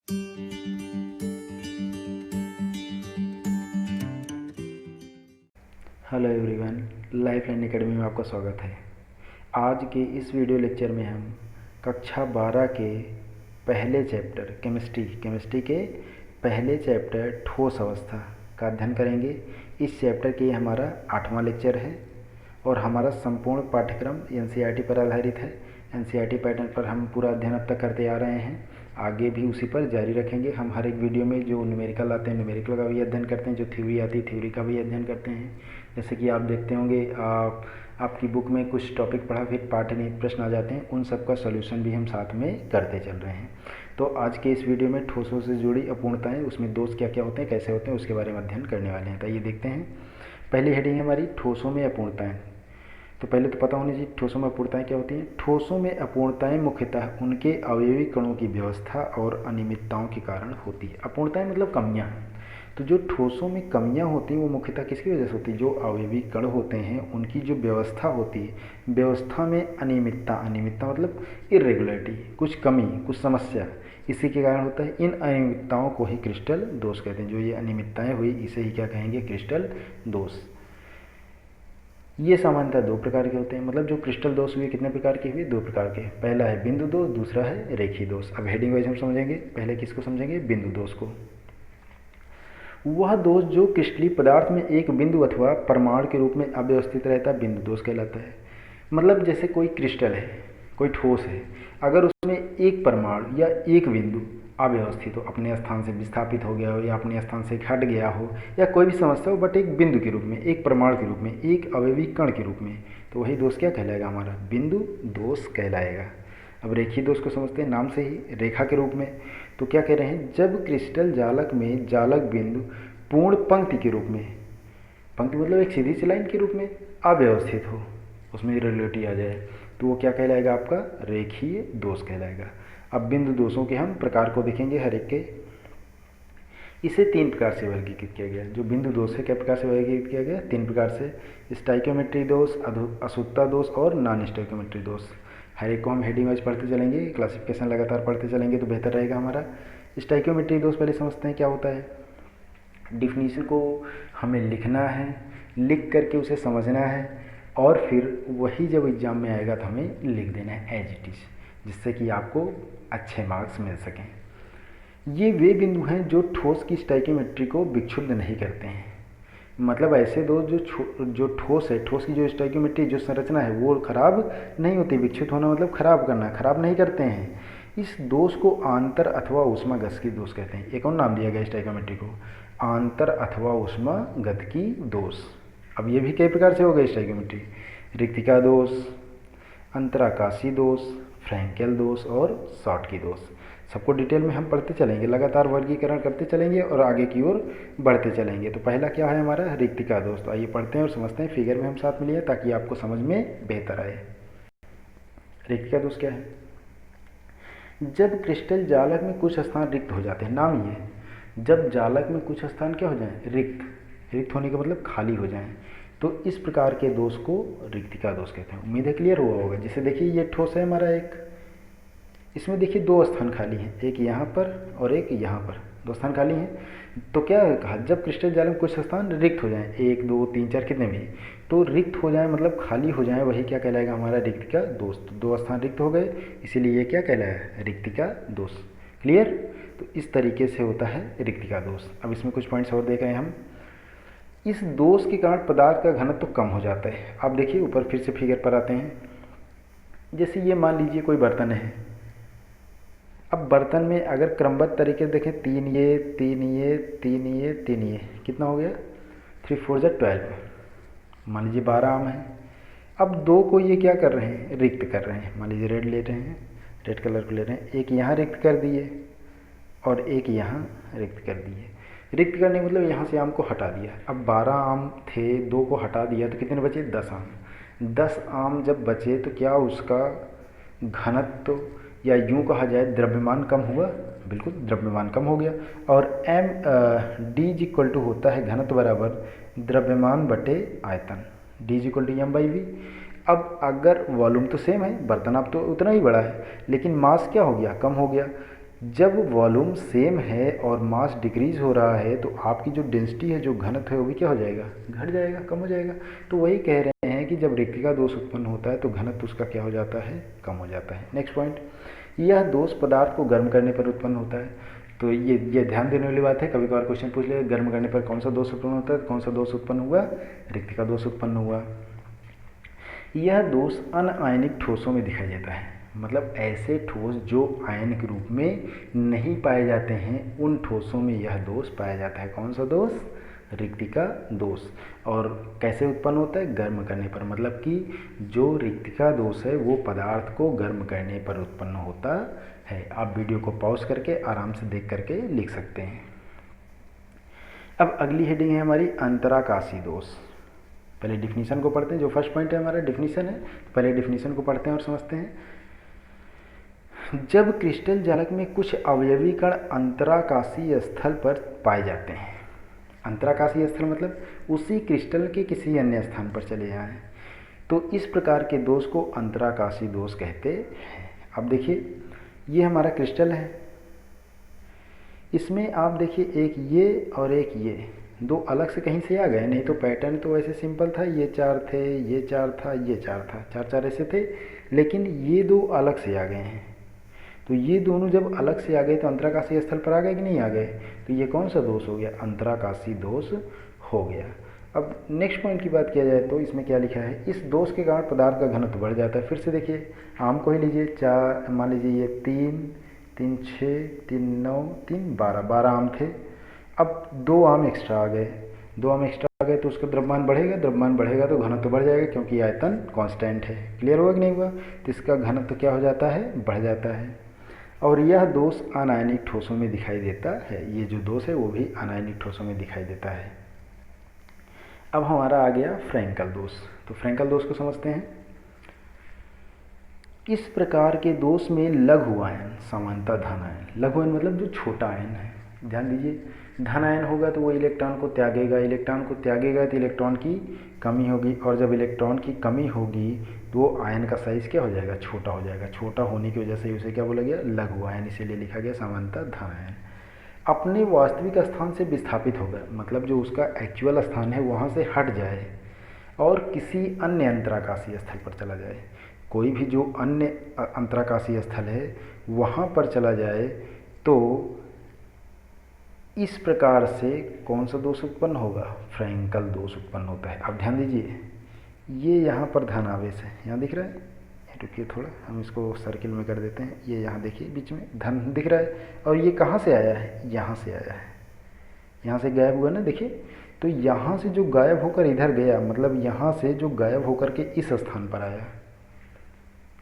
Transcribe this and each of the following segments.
Hello everyone, life line academy में आपका स्वागत है। आज के इस वीडियो लेक्चर में हम कक्षा 12 के पहले चैप्टर केमिस्ट्री के पहले चैप्टर ठोस अवस्था का अध्ययन करेंगे। इस चैप्टर के हमारा 8वां लेक्चर है और हमारा संपूर्ण पाठ्यक्रम एनसीईआरटी पर आधारित है। एनसीईआरटी पैटर्न पर हम पूरा अध्ययन अब तक करते आ रहे हैं, आगे भी उसी पर जारी रखेंगे। हम हर एक वीडियो में जो न्यूमेरिकल आते हैं न्यूमेरिकल का भी अध्ययन करते हैं, जो थ्योरी आती है थ्योरी का भी अध्ययन करते हैं। जैसे कि आप देखते होंगे आपकी बुक में कुछ टॉपिक पढ़ा फिर पाठ्यनिहित प्रश्न आ जाते हैं, उन सब का सॉल्यूशन भी हम साथ में करते चल रहे हैं। तो आज के इस वीडियो में ठोसों से जुड़ी अपूर्णताएं, उसमें दोष क्या क्या होते हैं, कैसे होते हैं, उसके बारे में अध्ययन करने वाले हैं। तो ये देखते हैं। पहली हेडिंग है हमारी ठोसों में अपूर्णताएं। तो पहले तो पता होनी चाहिए ठोसों में अपूर्णताएं क्या होती हैं। ठोसों में अपूर्णताएं मुख्यतः उनके अवयवी कणों की व्यवस्था और अनियमितताओं के कारण होती है। अपूर्णताएं मतलब कमियां। तो जो ठोसों में कमियां होती हैं वो मुख्यतः किसकी वजह से होती है, जो अवयवी कण होते हैं उनकी जो व्यवस्था होती है, व्यवस्था में अनियमितता मतलब इरेगुलरिटी, कुछ कमी, कुछ समस्या, इसी के कारण होता है। इन अनियमितताओं को ही क्रिस्टल दोष कहते हैं। जो ये अनियमितताएं हुई इसे ही क्या कहेंगे, क्रिस्टल दोष। ये सामान्यतः दो प्रकार के होते हैं। मतलब जो क्रिस्टल दोष हुए कितने प्रकार के हुए, दो प्रकार के। पहला है बिंदु दोष, दूसरा है रेखीय दोष। अब हेडिंग वाइज हम समझेंगे। पहले किसको समझेंगे, बिंदु दोष को। वह दोष जो क्रिस्टलीय पदार्थ में एक बिंदु अथवा परमाणु के रूप में अव्यवस्थित रहता है बिंदु दोष कहलाता है। मतलब जैसे कोई क्रिस्टल है, कोई ठोस है, अगर उसमें एक परमाणु या एक बिंदु अव्यवस्थित हो, अपने स्थान से विस्थापित हो गया हो या अपने स्थान से हट गया हो या कोई भी समस्या हो, बट एक बिंदु के रूप में, एक परमाणु के रूप में, एक अवयवी कण के रूप में, तो वही दोष क्या कहलाएगा, हमारा बिंदु दोष कहलाएगा। अब रेखीय दोष को समझते हैं, नाम से ही रेखा के रूप में। तो क्या कह रहे हैं, जब क्रिस्टल जालक में जालक बिंदु पूर्ण पंक्ति के रूप में, पंक्ति मतलब एक सीधी सी लाइन के रूप में अव्यवस्थित हो, उसमें इरेगुलरिटी आ जाए, तो वो क्या कहलाएगा, आपका रेखीय दोष कहलाएगा। अब बिंदु दोषों के हम प्रकार को देखेंगे हर एक के। इसे तीन प्रकार से वर्गीकृत किया गया। जो बिंदु दोष है क्या प्रकार से वर्गीकृत किया गया, तीन प्रकार से। स्टाइकियोमेट्री दोष, अशुद्धता दोष और नॉन स्टाइकियोमेट्री दोष। हर एक को हम हेडिंग वाइज पढ़ते चलेंगे, क्लासिफिकेशन लगातार पढ़ते चलेंगे तो बेहतर रहेगा हमारा। स्टाइकियोमेट्री दोष पहले समझते हैं क्या होता है। डिफिनीशन को हमें लिखना है, लिख करके उसे समझना है और फिर वही जब एग्जाम में आएगा तो हमें लिख देना है एज इट इज, जिससे कि आपको अच्छे मार्क्स मिल सकें। ये वे बिंदु हैं जो ठोस की स्टाइकियोमेट्री को विक्षुब्ध नहीं करते हैं। मतलब ऐसे दो जो ठोस है, ठोस की जो स्टाइकियोमेट्री जो संरचना है वो खराब नहीं होती। विक्षुब्ध होना मतलब खराब करना, खराब नहीं करते हैं। इस दोष को आंतर अथवा ऊष्मागतिकी दोष कहते हैं। एक और नाम दिया गया स्टाइकियोमेट्री को, आंतर अथवा ऊष्मागतिकी दोष। अब ये भी कई प्रकार से हो गए स्टाइकियोमेट्री। रिक्तिका दोष, अंतराकाशीय दोष, फ्रैंकेल दोष और शॉटकी दोष। सबको डिटेल में हम पढ़ते चलेंगे, लगातार वर्गीकरण करते चलेंगे और आगे की ओर बढ़ते चलेंगे। तो पहला क्या है हमारा, रिक्तिका दोष। तो आइए पढ़ते हैं और समझते हैं, फिगर में हम साथ में लिए ताकि आपको समझ में बेहतर आए। रिक्तिका दोष क्या है, जब क्रिस्टल जालक में कुछ स्थान रिक्त हो जाते हैं, नाम ही है, जब जालक में कुछ स्थान क्या हो जाए, रिक्त होने का मतलब खाली हो जाए, तो इस प्रकार के दोष को रिक्तिका दोष कहते हैं। उम्मीद है क्लियर हुआ होगा। जैसे देखिए ये ठोस है हमारा एक, इसमें देखिए दो स्थान खाली हैं, एक यहाँ पर और एक यहाँ पर, दो स्थान खाली हैं। तो क्या कहा, जब क्रिस्टल जाल में कुछ स्थान रिक्त हो जाएं, 1 2 3 4 कितने भी, तो रिक्त हो जाए मतलब खाली हो जाए, वही क्या कहलाएगा, हमारा रिक्तिका दोष। तो दो स्थान रिक्त हो गए, इसीलिए ये क्या कहलाया, रिक्तिका दोष। क्लियर। तो इस तरीके से होता है रिक्तिका दोष। अब इसमें कुछ पॉइंट्स और देख रहे हैं हम। इस दोष के कारण पदार्थ का घनत्व तो कम हो जाता है। आप देखिए ऊपर फिर से फिगर पर आते हैं। जैसे ये मान लीजिए कोई बर्तन है। अब बर्तन में अगर क्रमबद्ध तरीके से देखें, 3 ये 3 ये 3 ये 3 ये, कितना हो गया, 3 4 जा 12। मान लीजिए 12 आम है। अब दो को ये क्या कर रहे हैं, रिक्त कर रहे हैं। मान लीजिए रेड ले रहे हैं, रेड कलर को ले रहे हैं, एक यहाँ रिक्त कर दिए और एक यहाँ रिक्त कर दिए। रिक्त करने का मतलब यहाँ से आम को हटा दिया। अब 12 आम थे, 2 को हटा दिया तो कितने बचे, 10 आम। 10 आम जब बचे तो क्या उसका घनत्व या यूँ कहा जाए द्रव्यमान कम हुआ, बिल्कुल द्रव्यमान कम हो गया। और D होता है घनत्व बराबर द्रव्यमान बटे आयतन, D/m/v। अब अगर वॉल्यूम तो सेम है, बर्तन अब तो उतना ही बड़ा है, लेकिन मास क्या हो गया, कम हो गया। जब वॉल्यूम सेम है और मास डिक्रीज हो रहा है तो आपकी जो डेंसिटी है, जो घनत्व है, वो भी क्या हो जाएगा, घट जाएगा, कम हो जाएगा। तो वही कह रहे हैं कि जब रिक्तिका दोष उत्पन्न होता है तो घनत्व उसका क्या हो जाता है, कम हो जाता है। नेक्स्ट पॉइंट, यह दोष पदार्थ को गर्म करने पर उत्पन्न होता है। तो ये ध्यान देने वाली बात है, कभी कभार क्वेश्चन पूछ ले गर्म करने पर कौन सा दोष उत्पन्न होता है, कौन सा दोष उत्पन्न हुआ, रिक्तिका दोष उत्पन्न हुआ। यह दोष अनआयनिक ठोसों में दिखाई देता है, मतलब ऐसे ठोस जो आयन के रूप में नहीं पाए जाते हैं उन ठोसों में यह दोष पाया जाता है। कौन सा दोष, रिक्तिका दोष। और कैसे उत्पन्न होता है, गर्म करने पर, मतलब कि जो रिक्तिका दोष है वो पदार्थ को गर्म करने पर उत्पन्न होता है। आप वीडियो को पॉज करके आराम से देख करके लिख सकते हैं। अब अगली हेडिंग है हमारी अंतराकाशी दोष। पहले डिफिनीशन को पढ़ते हैं, जो फर्स्ट पॉइंट है हमारा डिफिनीशन है, पहले डिफिनीशन को पढ़ते हैं और समझते हैं। जब क्रिस्टल जालक में कुछ अवयवी कण अंतराकाशीय स्थल पर पाए जाते हैं, अंतराकाशीय स्थल मतलब उसी क्रिस्टल के किसी अन्य स्थान पर चले जाएं, तो इस प्रकार के दोष को अंतराकाशी दोष कहते हैं। अब देखिए ये हमारा क्रिस्टल है, इसमें आप देखिए एक ये और एक ये दो अलग से कहीं से आ गए, नहीं तो पैटर्न तो वैसे सिंपल था, ये चार थे, ये चार था, ये चार था, चार चार ऐसे थे, लेकिन ये दो अलग से आ गए हैं। तो ये दोनों जब अलग से आ गए तो अंतराकाशी स्थल पर आ गए कि नहीं आ गए, तो ये कौन सा दोष हो गया, अंतराकाशी दोष हो गया। अब नेक्स्ट पॉइंट की बात किया जाए तो इसमें क्या लिखा है, इस दोष के कारण पदार्थ का घनत्व बढ़ जाता है। फिर से देखिए आम को ही लीजिए, चार मान लीजिए ये 3, 3 6, 3 9, 3 12, 12 आम थे। अब 2 आम एक्स्ट्रा आ गए, 2 आम एक्स्ट्रा आ गए तो उसका द्रव्यमान बढ़ेगा, द्रव्यमान बढ़ेगा तो घनत्व बढ़ जाएगा, क्योंकि आयतन कांस्टेंट है। क्लियर हुआ कि नहीं हुआ, तो इसका घनत्व क्या हो जाता है, बढ़ जाता है। और यह दोष अनायनिक ठोसों में दिखाई देता है, ये जो दोष है वो भी अनायनिक ठोसों में दिखाई देता है। अब हमारा आ गया फ्रैंकल दोष। तो फ्रैंकल दोष को समझते हैं। इस प्रकार के दोष में लघु आयन सामान्यतः धन आयन, लघु आयन मतलब जो छोटा आयन है, ध्यान दीजिए, धन आयन होगा तो वो इलेक्ट्रॉन को त्यागेगा, इलेक्ट्रॉन को त्यागेगा तो इलेक्ट्रॉन की कमी होगी, और जब इलेक्ट्रॉन की कमी होगी तो वो आयन का साइज क्या हो जाएगा, छोटा हो जाएगा। छोटा होने की वजह से उसे क्या बोला गया, लघु आयन, इसीलिए लिखा गया सामान्यतः धन आयन। अपने वास्तविक स्थान से विस्थापित होगा, मतलब जो उसका एक्चुअल स्थान है वहाँ से हट जाए और किसी अन्य अंतराकाशीय स्थल पर चला जाए। कोई भी जो अन्य अंतराकाशीय स्थल है वहाँ पर चला जाए तो इस प्रकार से कौन सा दोष उत्पन्न होगा, फ्रैंकल दोष उत्पन्न होता है। अब ध्यान दीजिए, ये यहाँ पर धन आवेश है, यहाँ दिख रहा है, रुकिए थोड़ा हम इसको सर्किल में कर देते हैं। ये यहाँ देखिए बीच में धन दिख रहा है, और ये कहाँ से आया है, यहाँ से आया है, यहाँ से गायब हुआ ना, देखिए। तो यहाँ से जो गायब होकर इधर गया, मतलब यहाँ से जो गायब होकर के इस स्थान पर आया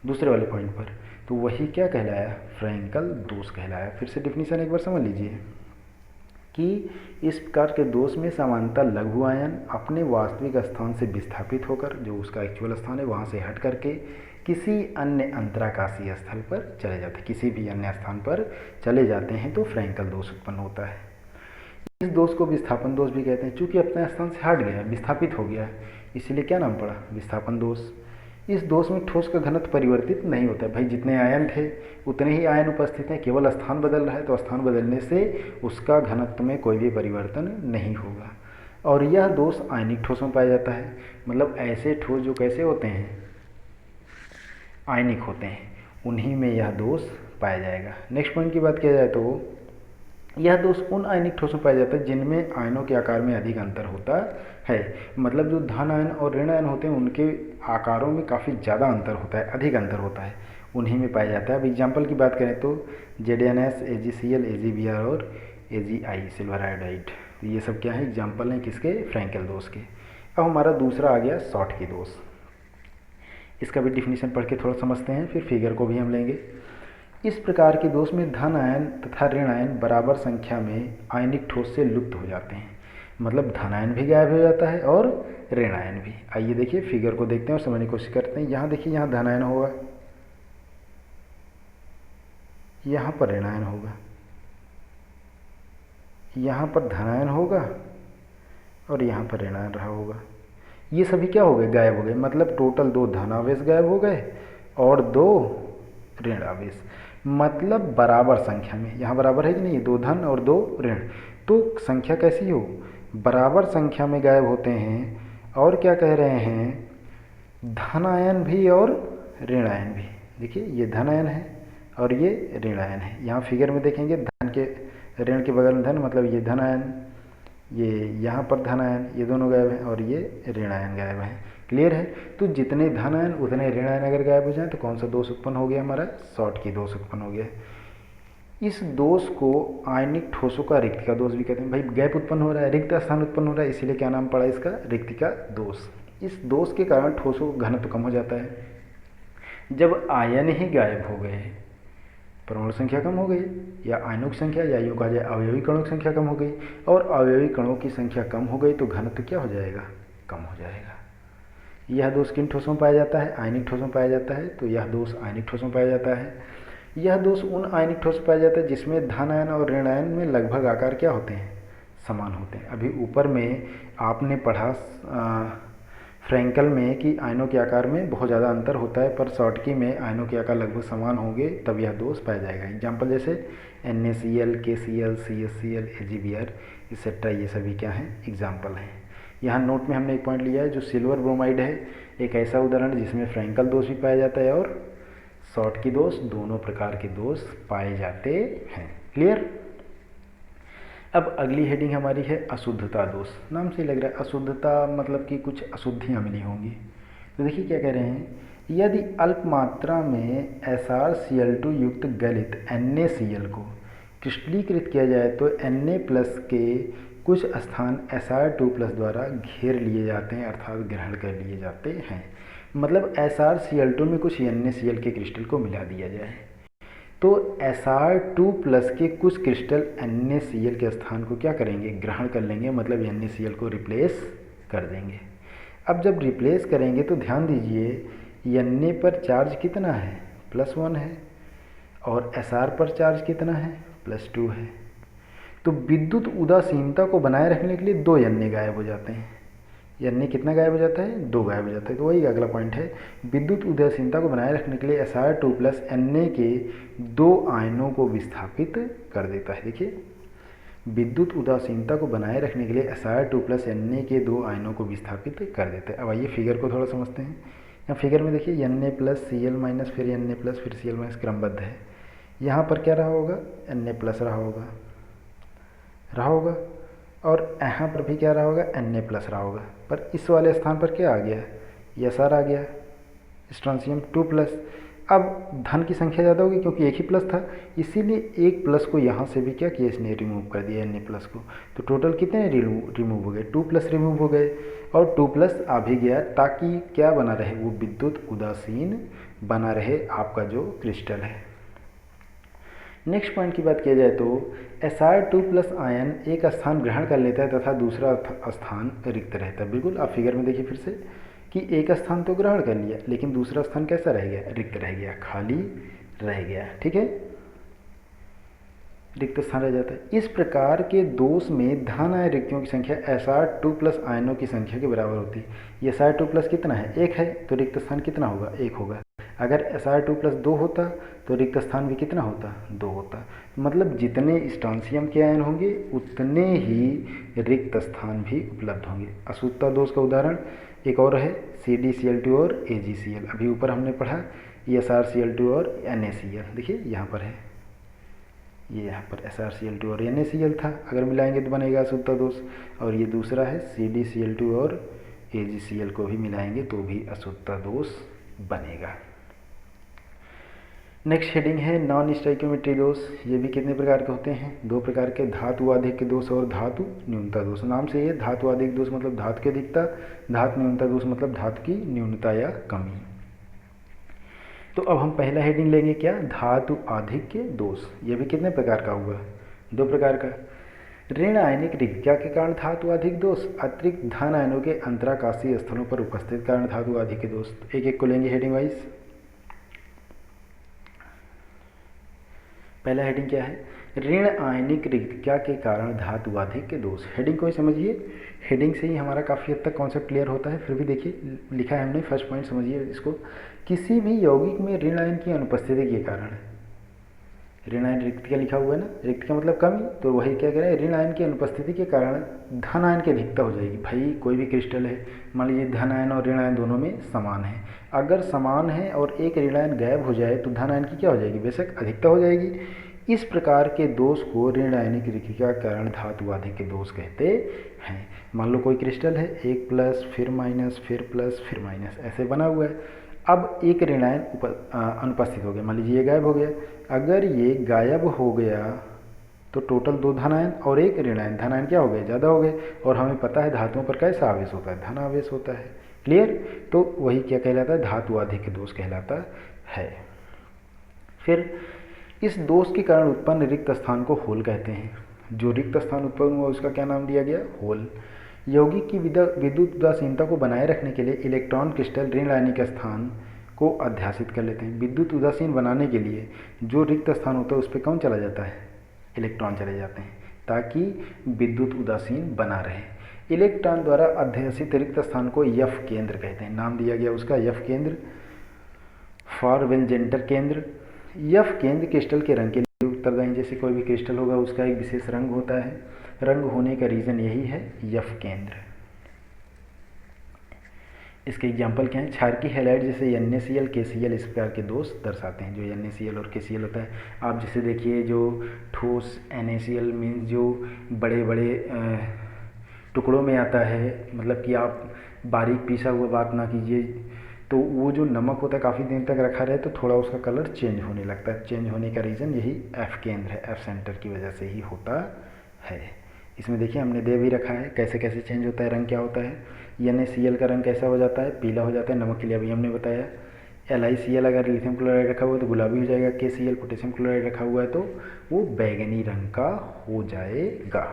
दूसरे वाले पॉइंट पर, तो वही क्या कहलाया, फ्रैंकल दोष कहलाया। फिर से डिफिनीशन एक बार समझ लीजिए कि इस प्रकार के दोष में सामान्यतः लघु आयन अपने वास्तविक स्थान से विस्थापित होकर, जो उसका एक्चुअल स्थान है वहाँ से हट करके किसी अन्य अंतराकाशीय स्थल पर चले जाते हैं, किसी भी अन्य स्थान पर चले जाते हैं, तो फ्रैंकल दोष उत्पन्न होता है। इस दोष को विस्थापन दोष भी कहते हैं, चूँकि अपने स्थान से हट गया, विस्थापित हो गया, इसीलिए क्या नाम पड़ा, विस्थापन दोष। इस दोष में ठोस का घनत्व परिवर्तित नहीं होता है, भाई जितने आयन थे उतने ही आयन उपस्थित हैं, केवल स्थान बदल रहा है, तो स्थान बदलने से उसका घनत्व में कोई भी परिवर्तन नहीं होगा। और यह दोष आयनिक ठोस में पाया जाता है, मतलब ऐसे ठोस जो कैसे होते हैं, आयनिक होते हैं, उन्हीं में यह दोष पाया जाएगा। नेक्स्ट पॉइंट की बात किया जाए तो यह दोष उन आयनिक ठोस में पाया जाता है जिनमें आयनों के आकार में अधिक अंतर होता है, मतलब जो धन आयन और ऋण आयन होते हैं उनके आकारों में काफ़ी ज़्यादा अंतर होता है, अधिक अंतर होता है, उन्हीं में पाया जाता है। अब एग्जाम्पल की बात करें तो ZnS, AgCl, AgBr और AgI सिल्वर आयोडाइड, तो ये सब क्या है, एग्जाम्पल हैं किसके, फ्रैंकल दोष के। अब हमारा दूसरा आ गया शॉटकी दोष। इसका भी डिफिनीशन पढ़ के थोड़ा समझते हैं, फिर फिगर को भी हम लेंगे। इस प्रकार के दोष में धन आयन तथा ऋण आयन बराबर संख्या में आयनिक ठोस से लुप्त हो जाते हैं, मतलब धन आयन भी गायब हो जाता है और ऋण आयन भी। आइए देखिए फिगर को देखते हैं और समझने की कोशिश करते हैं। यहाँ देखिए, यहाँ धन आयन होगा, यहाँ पर ऋण आयन होगा, यहाँ पर धन आयन होगा और यहाँ पर ऋण आयन रहा होगा। ये सभी क्या हो गए, गायब हो गए, मतलब टोटल 2 धन आवेश गायब हो गए और 2 ऋण आवेश। मतलब बराबर संख्या में। यहाँ बराबर है कि नहीं, 2 धन और 2 ऋण, तो संख्या कैसी हो, बराबर संख्या में गायब होते हैं। और क्या कह रहे हैं, धन आयन भी और ऋण आयन भी। देखिए ये धन आयन है और ये ऋण आयन है। यहाँ फिगर में देखेंगे धन के ऋण के बगल में धन, मतलब ये धन आयन, ये यहाँ पर धन आयन, ये दोनों गायब हैं और ये ऋण आयन गायब हैं। क्लियर है। तो जितने धन आयन उतने ऋण आयन अगर गायब हो जाए तो कौन सा दोष उत्पन्न हो गया, हमारा शॉर्ट की दोष उत्पन्न हो गया। इस दोष को आयनिक ठोसों का रिक्तिका दोष भी कहते हैं। भाई गैप उत्पन्न हो रहा है, रिक्त स्थान उत्पन्न हो रहा है, इसीलिए क्या नाम पड़ा इसका, रिक्तिका दोष। इस दोष के कारण ठोसों का घनत्व कम हो जाता है। जब आयन ही गायब हो गए, परमाणु संख्या कम हो गई, या आयनिक संख्या, या यूँ कहा जाए अवयवी कणों की संख्या कम हो गई, और अवयवी कणों की संख्या कम हो गई तो घनत्व क्या हो जाएगा, कम हो जाएगा। यह दोष किन ठोसों में पाया जाता है, आयनिक ठोसों में पाया जाता है। तो यह दोष आयनिक ठोसों में पाया जाता है। यह दोष उन आयनिक ठोस में पाया जाता है जिसमें धन आयन और ऋण आयन में लगभग आकार क्या होते हैं, समान होते हैं। अभी ऊपर में आपने पढ़ा फ्रैंकल में कि आयनों के आकार में बहुत ज़्यादा अंतर होता है, पर शॉर्टकी में आयनों के आकार लगभग समान होंगे तब यह दोष पाया जाएगा। एग्जाम्पल जैसे NaCl, KCl, CSCl, AgBr etcetera, ये सभी क्या हैं, एग्जाम्पल हैं। यहाँ नोट में हमने एक पॉइंट लिया है जो सिल्वर ब्रोमाइड है, एक ऐसा उदाहरण जिसमें फ्रैंकल दोष भी पाया जाता है और शॉर्टकी दोष, दोनों प्रकार के दोष पाए जाते हैं। क्लियर। अब अगली हेडिंग हमारी है अशुद्धता दोष। नाम से लग रहा है अशुद्धता मतलब कि कुछ अशुद्धियाँ मिली होंगी। तो देखिए क्या कह रहे हैं, यदि अल्प मात्रा में SrCl2 युक्त गलित NaCl को क्रिस्टलीकृत किया जाए तो Na+ के कुछ स्थान Sr2+ द्वारा घेर लिए जाते हैं, अर्थात ग्रहण कर लिए जाते हैं। मतलब SrCl2 में कुछ NaCl के क्रिस्टल को मिला दिया जाए तो Sr2+ के कुछ क्रिस्टल NaCl के स्थान को क्या करेंगे, ग्रहण कर लेंगे, मतलब NaCl को रिप्लेस कर देंगे। अब जब रिप्लेस करेंगे तो ध्यान दीजिए Na पर चार्ज कितना है, +1 है, और Sr पर चार्ज कितना है, +2 है। तो विद्युत उदासीनता को बनाए रखने के लिए 2 Na गायब हो जाते हैं। Na कितना गायब हो जाता है, 2 गायब हो जाता है। तो वही अगला पॉइंट है, विद्युत उदासीनता को बनाए रखने के लिए Sr2+ Na के 2 आयनों को विस्थापित कर देता है। देखिए विद्युत उदासीनता को बनाए रखने के लिए Sr2+ Na के 2 आयनों को विस्थापित कर देता है। अब आइए फिगर को थोड़ा समझते हैं। यहाँ फिगर में देखिए Na+ Cl- फिर Na+ फिर Cl- क्रमबद्ध है। यहाँ पर क्या रहा होगा, Na+ रहा होगा और यहाँ पर भी क्या रहा होगा, Na+ रहा होगा, पर इस वाले स्थान पर क्या आ गया, Sr आ गया, स्ट्रोंशियम 2+। अब धन की संख्या ज़्यादा होगी क्योंकि एक ही प्लस था, इसीलिए एक प्लस को यहाँ से भी क्या किया, इसने रिमूव कर दिया Na+ को। तो टोटल कितने रिमूव हो गए, 2+ रिमूव हो गए और 2+ आ भी गया, ताकि क्या बना रहे, वो विद्युत उदासीन बना रहे आपका जो क्रिस्टल है। नेक्स्ट पॉइंट की बात किया जाए तो Sr2+ आयन एक स्थान ग्रहण कर लेता है तथा दूसरा स्थान रिक्त रहता है। बिल्कुल आप फिगर में देखिए फिर से कि एक स्थान तो ग्रहण कर लिया लेकिन दूसरा स्थान कैसा रह गया, रिक्त रह गया, खाली रह गया। ठीक है, रिक्त स्थान रह जाता है। इस प्रकार के दोष में धन आयन रिक्तियों की संख्या Sr2+ आयनों की संख्या के बराबर होती है। ये Sr2+ कितना है, 1 है, तो रिक्त स्थान कितना होगा, 1 होगा। अगर Sr2+ 2 होता तो रिक्त स्थान भी कितना होता, 2 होता। मतलब जितने स्ट्रोंशियम के आयन होंगे उतने ही रिक्त स्थान भी उपलब्ध होंगे। अशुद्धता दोष का उदाहरण एक और है CdCl2 और AgCl। अभी ऊपर हमने पढ़ा SrCl2 और NaCl। देखिए यहाँ पर है, ये यहाँ पर SrCl2 और NaCl था, अगर मिलाएंगे तो बनेगा अशुद्धता दोष। और ये दूसरा है CdCl2 और AgCl को भी मिलाएंगे तो भी अशुद्धता दोष बनेगा। नेक्स्ट हेडिंग है नॉन स्टोइकियोमेट्री दोष। ये भी कितने प्रकार के होते हैं, 2 प्रकार के, धातु आधिक्य दोष और धातु न्यूनता दोष। नाम से ये धातु आधिक्य दोष मतलब धातु की अधिकता, धातु न्यूनता दोष मतलब धातु की न्यूनता या कमी। तो अब हम पहला हेडिंग लेंगे क्या, धातु आधिक्य दोष। ये भी कितने प्रकार का हुआ, 2 प्रकार का। ऋण आयनिक रिक्तिया के कारण धातु आधिक्य दोष, अतिरिक्त धन आयनों के अंतराकाशीय स्थलों पर उपस्थित कारण धातु आधिक्य दोष। एक एक को लेंगे हेडिंग वाइज। पहला हेडिंग क्या है, ऋण आयनिक रिक्तिया के कारण धातु आधिक्य दोष। हेडिंग को ही समझिए, हेडिंग से ही हमारा काफ़ी हद तक कॉन्सेप्ट क्लियर होता है। फिर भी देखिए लिखा है हमने, फर्स्ट पॉइंट समझिए इसको, किसी भी यौगिक में ऋण आयन की अनुपस्थिति के कारण ऋण आयन रिक्त का लिखा हुआ है ना, रिक्त का मतलब कमी, तो वही क्या कह रहे हैं, ऋण आयन की अनुपस्थिति के कारण धन आयन की अधिकता हो जाएगी। भाई कोई भी क्रिस्टल है, मान लीजिए धन आयन और ऋण आयन दोनों में समान है, अगर समान है और एक ऋण आयन गायब हो जाए तो धन आयन की क्या हो जाएगी, बेशक अधिकता हो जाएगी। इस प्रकार के दोष को ऋण आयनिक रिक्तिका के कारण धातु आधिक्य दोष कहते हैं। मान लो कोई क्रिस्टल है, एक प्लस फिर माइनस फिर प्लस फिर माइनस ऐसे बना हुआ है, अब एक ऋण आयन अनुपस्थित हो गया, मान लीजिए ये गायब हो गया। अगर ये गायब हो गया तो टोटल 2 धन आयन और एक ऋण आयन, धन आयन क्या हो गए, ज़्यादा हो गए, और हमें पता है धातुओं पर कैसा आवेश होता है, धन आवेश होता है। क्लियर, तो वही क्या कहलाता है, धातु आधिक्य दोष कहलाता है। फिर इस दोष के कारण उत्पन्न रिक्त स्थान को होल कहते हैं। जो रिक्त स्थान उत्पन्न हुआ उसका क्या नाम दिया गया, होल। यौगिक की विद्युत उदासीनता को बनाए रखने के लिए इलेक्ट्रॉन क्रिस्टल ऋण आयनिक स्थान को अध्यासित कर लेते हैं। विद्युत उदासीन बनाने के लिए जो रिक्त स्थान होता है उस पर कौन चला जाता है, इलेक्ट्रॉन चले जाते हैं, ताकि विद्युत उदासीन बना रहे। इलेक्ट्रॉन द्वारा अध्यासित रिक्त स्थान को यफ केंद्र कहते हैं, नाम दिया गया उसका यफ केंद्र, फॉरवेलजेंटर केंद्र। यफ केंद्र क्रिस्टल के रंग के लिए उत्तरदायी, जैसे कोई भी क्रिस्टल होगा उसका एक विशेष रंग होता है, रंग होने का रीज़न यही है यफ केंद्र। इसके एग्जाम्पल क्या हैं, क्षारकी हैलाइड जैसे NaCl KCl इस प्रकार के दोष दर्शाते हैं। जो NaCl और KCl होता है, आप जैसे देखिए जो ठोस NaCl मीन्स जो बड़े बड़े टुकड़ों में आता है, मतलब कि आप बारीक पीसा हुआ बात ना कीजिए, तो वो जो नमक होता है काफ़ी दिन तक रखा रहे तो थोड़ा उसका कलर चेंज होने लगता है। चेंज होने का रीज़न यही एफ केंद्र है, एफ सेंटर की वजह से ही होता है। इसमें देखिए हमने दे भी रखा है कैसे कैसे चेंज होता है, रंग क्या होता है। NaCl का रंग कैसा हो जाता है, पीला हो जाता है, नमक के लिए अभी हमने बताया। LiCl अगर लिथियम क्लोराइड रखा हुआ है तो गुलाबी हो जाएगा, KCl पोटेशियम क्लोराइड रखा हुआ है तो वो बैगनी रंग का हो जाएगा।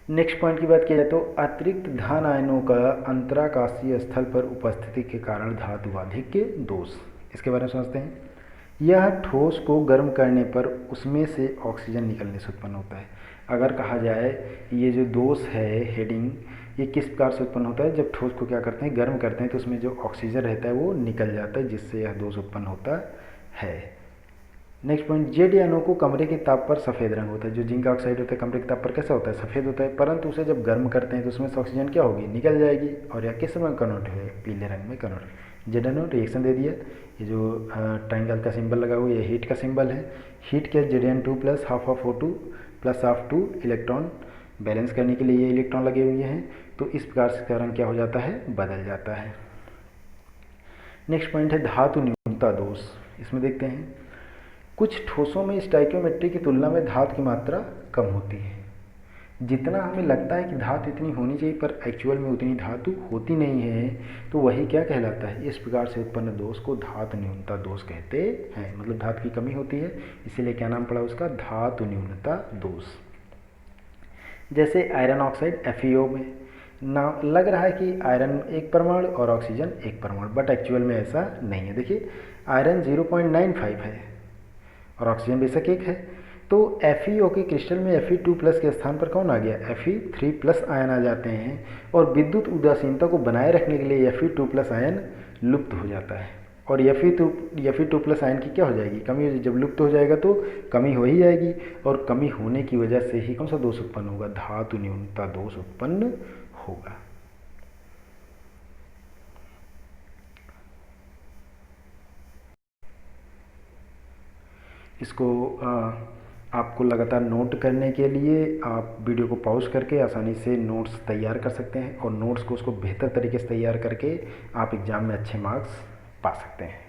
नेक्स्ट पॉइंट की बात किया जाए तो अतिरिक्त धन आयनों का अंतराकाशीय स्थल पर उपस्थिति के कारण धातु आधिक्य दोष, इसके बारे में समझते हैं। यह ठोस को गर्म करने पर उसमें से ऑक्सीजन निकलने से उत्पन्न होता है। अगर कहा जाए ये जो दोष है हेडिंग, ये किस प्रकार से उत्पन्न होता है, जब ठोस को क्या करते हैं, गर्म करते हैं तो उसमें जो ऑक्सीजन रहता है वो निकल जाता है, जिससे यह दोष उत्पन्न होता है। नेक्स्ट पॉइंट, जेड आयनों को कमरे के ताप पर सफ़ेद रंग होता है। जो जिंक ऑक्साइड होता है कमरे के ताप पर कैसा होता है, सफ़ेद होता है, परंतु उसे जब गर्म करते हैं तो उसमें से ऑक्सीजन क्या होगी, निकल जाएगी, और यह किस रंग कन्वर्ट होगा, पीले रंग में कन्वर्ट। जेड आयन रिएक्शन दे दिया, ये जो ट्राइंगल का सिंबल लगा हुआ है ये हीट का सिंबल है। हीट के Zn2 plus half of O2 plus half 2 electron balance करने के लिए ये इलेक्ट्रॉन लगे हुए हैं, तो इस प्रकार से इसका रंग क्या हो जाता है, बदल जाता है। नेक्स्ट पॉइंट है धातु न्यूनता दोष। इसमें देखते हैं कुछ ठोसों में स्टाइकियोमेट्री की तुलना में धातु की मात्रा कम होती है। जितना हमें लगता है कि धातु इतनी होनी चाहिए पर एक्चुअल में उतनी धातु होती नहीं है, तो वही क्या कहलाता है, इस प्रकार से उत्पन्न दोष को धातु न्यूनता दोष कहते हैं। मतलब धातु की कमी होती है, इसीलिए क्या नाम पड़ा उसका, धातु न्यूनता दोष। जैसे आयरन ऑक्साइड FeO में ना लग रहा है कि आयरन एक परमाणु और ऑक्सीजन एक परमाणु, बट एक्चुअल में ऐसा नहीं है। देखिए आयरन 0.95 है और ऑक्सीजन बेशक एक है, तो FeO के क्रिस्टल में Fe2+ के स्थान पर कौन आ गया, Fe3+ आयन आ जाते हैं, और विद्युत उदासीनता को बनाए रखने के लिए Fe2+ आयन लुप्त हो जाता है, और Fe2+ आयन की क्या हो जाएगी, कमी हो जाएगी। जब लुप्त हो जाएगा तो कमी हो ही जाएगी, और कमी होने की वजह से ही कौन सा दोष उत्पन्न होगा, धातु न्यूनता दोष उत्पन्न होगा। इसको आपको लगातार नोट करने के लिए आप वीडियो को पॉज करके आसानी से नोट्स तैयार कर सकते हैं, और नोट्स को उसको बेहतर तरीके से तैयार करके आप एग्ज़ाम में अच्छे मार्क्स पा सकते हैं।